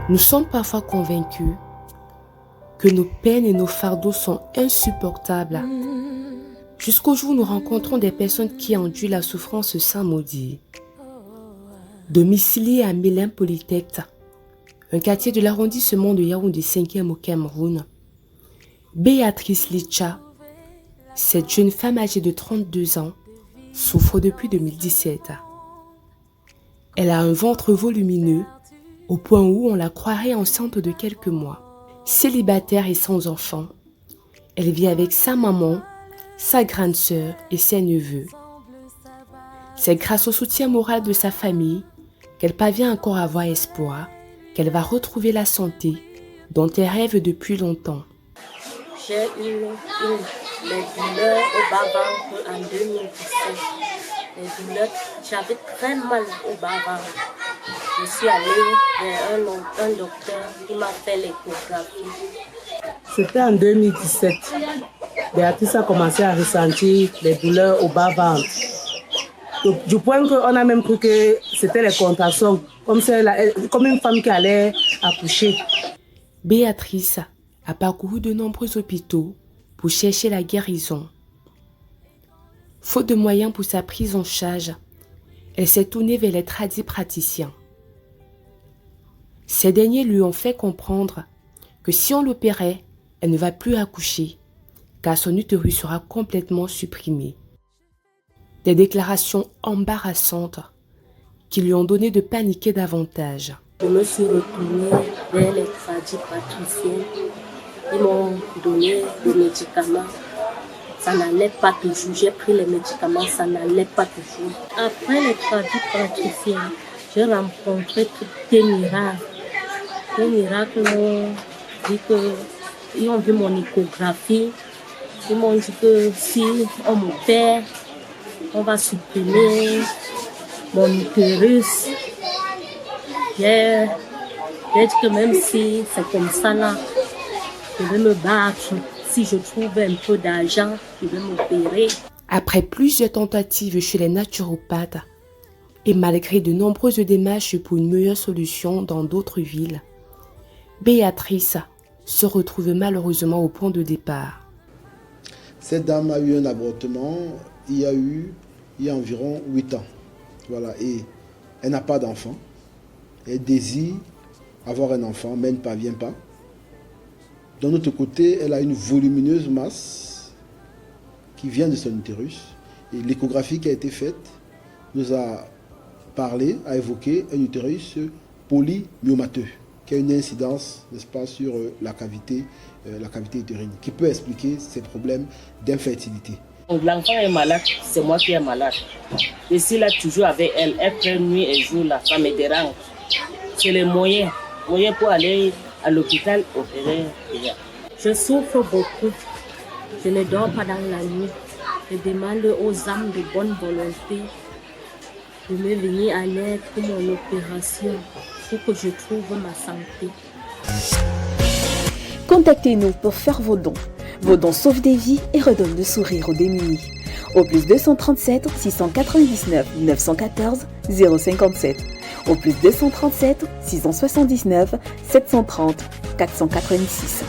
Nous sommes parfois convaincus que nos peines et nos fardeaux sont insupportables, jusqu'au jour où nous rencontrons des personnes qui endurent la souffrance sans maudire. Domiciliée à Mélin Polytechnique, un quartier de l'arrondissement de Yaoundé 5e au Cameroun, Béatrice Licha, cette jeune femme âgée de 32 ans, souffre depuis 2017. Elle a un ventre volumineux, au point où on la croirait enceinte de quelques mois. Célibataire et sans enfant, elle vit avec sa maman, sa grande sœur et ses neveux. C'est grâce au soutien moral de sa famille qu'elle parvient encore à avoir espoir qu'elle va retrouver la santé dont elle rêve depuis longtemps. J'ai eu les douleurs au bas-ventre en 2017. Les douleurs, j'avais très mal au bas-ventre. Je suis allée vers un docteur qui m'a fait l'échographie. C'était en 2017. Béatrice a commencé à ressentir les douleurs au bas-ventre. Du point qu'on a même cru que c'était les contractions, comme une femme qui allait accoucher. Béatrice a parcouru de nombreux hôpitaux pour chercher la guérison. Faute de moyens pour sa prise en charge, elle s'est tournée vers les tradipraticiens. Ces derniers lui ont fait comprendre que si on l'opérait, elle ne va plus accoucher, car son utérus sera complètement supprimé. Des déclarations embarrassantes qui lui ont donné de paniquer davantage. Je me suis retournée vers les tradipraticiens. Ils m'ont donné des médicaments. Ça n'allait pas toujours. J'ai pris les médicaments, ça n'allait pas toujours. Après les tradipraticiens, j'ai rencontré des miracles. Les miracles m'ont dit ils ont vu mon échographie. Ils m'ont dit que si on m'opère, on va supprimer mon utérus. J'ai dit que même si c'est comme ça là, je vais me battre. Si je trouve un peu d'argent, je vais m'opérer. Après plusieurs tentatives chez les naturopathes et malgré de nombreuses démarches pour une meilleure solution dans d'autres villes, Béatrice se retrouve malheureusement au point de départ. Cette dame a eu un avortement il y a environ 8 ans. Voilà, et elle n'a pas d'enfant. Elle désire avoir un enfant, mais elle ne parvient pas. D'un autre côté, elle a une volumineuse masse qui vient de son utérus. Et l'échographie qui a été faite nous a a évoqué un utérus polymyomateux, qui a une incidence, n'est-ce pas, sur la cavité utérine, qui peut expliquer ces problèmes d'infertilité. L'enfant est malade, c'est moi qui est malade. Je suis là toujours avec elle. Elle prend nuit et jour, là, ça me dérange. C'est les moyens pour aller à l'hôpital opérer. Je souffre beaucoup. Je ne dors pas dans la nuit. Je demande aux âmes de bonne volonté de me venir en aide pour mon opération, pour que je trouve ma santé. Contactez-nous pour faire vos dons. Vos dons sauvent des vies et redonnent le sourire aux démunis. Au plus 237 699 914 057. Au plus 237 679 730 486.